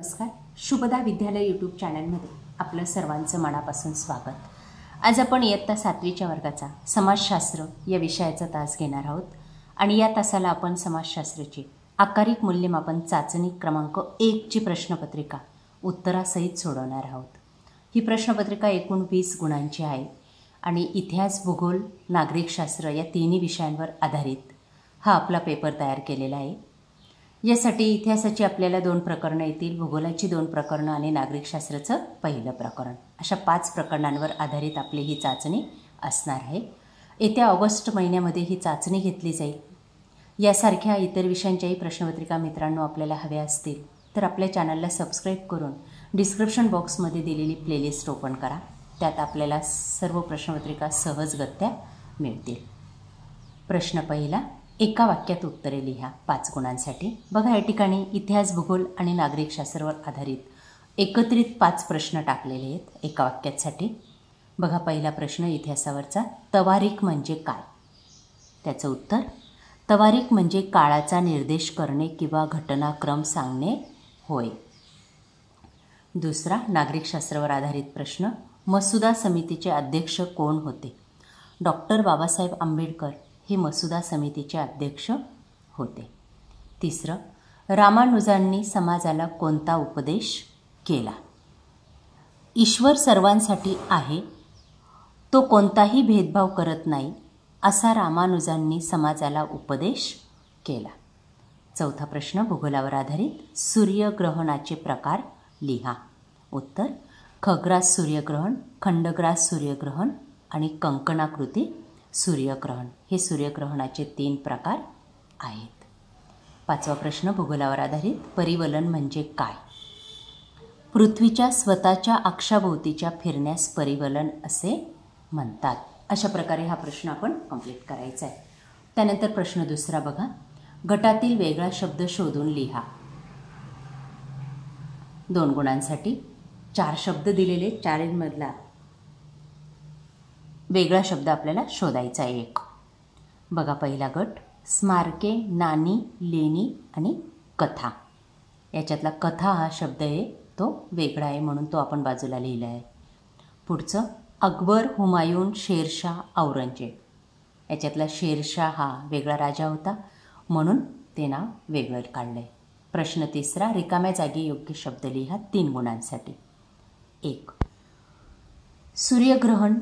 नमस्कार. शुभदा विद्यालय यूट्यूब चॅनलमध्ये आपलं सर्वांचं मनापासून स्वागत. आज आपण इयत्ता 7वीच्या वर्गाचा समाजशास्त्र या विषयाचा तास घेणार आहोत आणि या तासाला आपण समाजशास्त्राची आकारिक मूल्यमापन चाचणी क्रमांक 1 ची प्रश्नपत्रिका उत्तरासहित सोडवणार आहोत. ही प्रश्नपत्रिका एकूण 20 गुणांची आहे आणि इतिहास, भूगोल, नागरिकशास्त्र या तिन्ही विषयांवर आधारित हा आपला पेपर तयार केलेला आहे. यासाठी इतिहासाची आपल्याला 2 प्रकरणं येतील, भूगोलाची 2 प्रकरणं आणि नागरिकशास्त्राचं पहिलं प्रकरण. अशा 5 प्रकरणांवर आधारित आपली ही चाचणी असणार आहे. येत्या ऑगस्ट महिन्यामध्ये ही चाचणी घेतली जाईल. यासारख्या इतर विषयांच्याही प्रश्नपत्रिका मित्रांनो आपल्याला हव्या असतील तर आपल्या चॅनलला सबस्क्राईब करून डिस्क्रिप्शन बॉक्समध्ये दिलेली प्लेलिस्ट ओपन करा. त्यात आपल्याला सर्व प्रश्नपत्रिका सहजगत्या मिळतील. प्रश्न पहिला, एका वाक्यात उत्तरे लिहा 5 गुणांसाठी. बघा, या ठिकाणी इतिहास, भूगोल आणि नागरिकशास्त्रावर आधारित एकत्रित 5 प्रश्न टाकलेले आहेत एका वाक्यासाठी. बघा, पहिला प्रश्न इतिहासावरचा, तवारीख म्हणजे काय? त्याचं उत्तर, तवारीख म्हणजे काळाचा निर्देश करणे किंवा घटनाक्रम सांगणे होय. दुसरा, नागरिकशास्त्रावर आधारित प्रश्न, मसुदा समितीचे अध्यक्ष कोण होते? डॉक्टर बाबासाहेब आंबेडकर हे मसुदा समितीचे अध्यक्ष होते. तिसरं, रामानुजांनी समाजाला कोणता उपदेश केला? ईश्वर सर्वांसाठी आहे, तो कोणताही भेदभाव करत नाही, असा रामानुजांनी समाजाला उपदेश केला. चौथा प्रश्न, भूगोलावर आधारित, सूर्यग्रहणाचे प्रकार लिहा. उत्तर, खग्रास सूर्यग्रहण, खंडग्रास सूर्यग्रहण आणि कंकणाकृती सूर्यग्रहण हे सूर्यग्रहणाचे 3 प्रकार आहेत. 5वा प्रश्न, भूगोलावर आधारित, परिवलन म्हणजे काय? पृथ्वीच्या स्वतःच्या अक्षाभोवतीच्या फिरण्यास परिवलन असे म्हणतात. अशा प्रकारे हा प्रश्न आपण कंप्लीट करायचा आहे. त्यानंतर प्रश्न दुसरा बघा, गटातील वेगळा शब्द शोधून लिहा. 2 गुणांसाठी 4 शब्द दिलेले, 4 मधला वेगळा शब्द आपल्याला शोधायचा आहे 1. बघा, पहिला गट, स्मारके, नाणी, लेणी आणि कथा. याच्यातला कथा हा शब्द आहे तो वेगळा आहे म्हणून तो आपण बाजूला लिहिला आहे. पुढचं, अकबर, हुमायून, शेरशाह, औरंगजेब. याच्यातला शेरशाह हा वेगळा राजा होता म्हणून ते नाव वेगळं काढलं आहे. प्रश्न तिसरा, रिकाम्या जागी योग्य शब्द लिहा 3 गुणांसाठी. 1, सूर्यग्रहण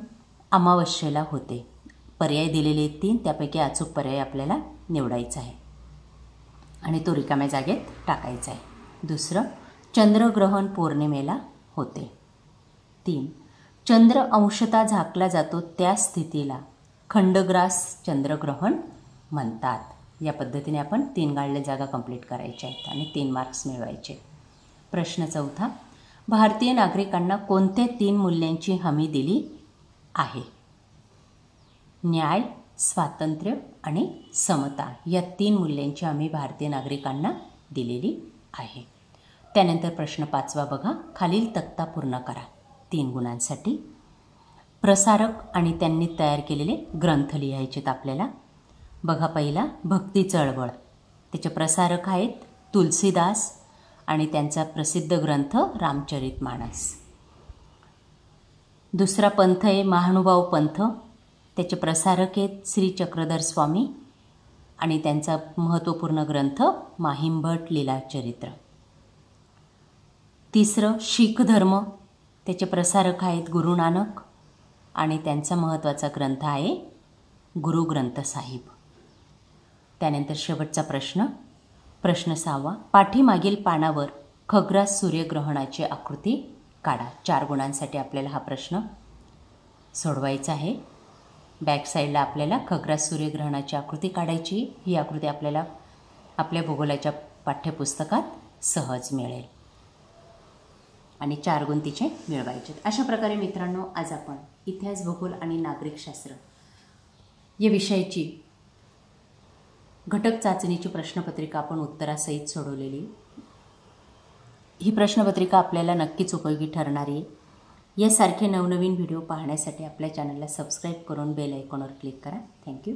अमावस्येला होते. पर्याय दिलेले 3, त्यापैकी अचूक पर्याय आपल्याला निवडायचा आहे आणि तो रिकाम्या जागेत टाकायचा आहे. दुसरं, चंद्रग्रहण पौर्णिमेला होते. 3, चंद्र अंशतः झाकला जातो त्या स्थितीला खंडग्रास चंद्रग्रहण म्हणतात. या पद्धतीने आपण 3 गाळल्या जागा कंप्लीट करायच्या आहेत आणि 3 मार्क्स मिळवायचे. प्रश्न चौथा, भारतीय नागरिकांना कोणत्या 3 मूल्यांची हमी दिली आहे? न्याय, स्वातंत्र्य आणि समता या 3 मूल्यांची हमी भारतीय नागरिकांना दिलेली आहे. त्यानंतर प्रश्न 5वा बघा, खालील तक्ता पूर्ण करा 3 गुणांसाठी. प्रसारक आणि त्यांनी तयार केलेले ग्रंथ लिहायचेत आपल्याला. बघा, पहिला भक्ती चळवळ, त्याचे प्रसारक आहेत तुलसीदास आणि त्यांचा प्रसिद्ध ग्रंथ रामचरितमानस. दुसरा पंथ आहे महानुभाव पंथ, त्याचे प्रसारक आहेत श्री चक्रधर स्वामी आणि त्यांचा महत्त्वपूर्ण ग्रंथ माहिमभट लीलाचरित्र. तिसरं शीख धर्म, त्याचे प्रसारक आहेत गुरु नानक आणि त्यांचा महत्त्वाचा ग्रंथ आहे गुरु ग्रंथ साहिब. त्यानंतर शेवटचा प्रश्न, प्रश्न 6वा, पाठीमागील पानावर खग्रास सूर्यग्रहणाची आकृती काढा. 4 गुणांसाठी आपल्याला हा प्रश्न सोडवायचा आहे. बॅक साईडला आपल्याला खग्रास सूर्यग्रहणाची आकृती काढायची. ही आकृती आपल्याला आपल्या भूगोलाच्या पाठ्यपुस्तकात सहज मिळेल आणि 4 गुण तिचे मिळवायचे. अशा प्रकारे मित्रांनो आज आपण इतिहास, भूगोल आणि नागरिकशास्त्र या विषयाची घटक चाचणीची प्रश्नपत्रिका आपण उत्तरासहित सोडवलेली. ही प्रश्नपत्रिका आपल्याला नक्कीच उपयोगी ठरणार आहे. यासारखे नवनवीन व्हिडिओ पाहण्यासाठी आपल्या चॅनलला सबस्क्राईब करून बेल आयकॉनवर क्लिक करा. थँक्यू.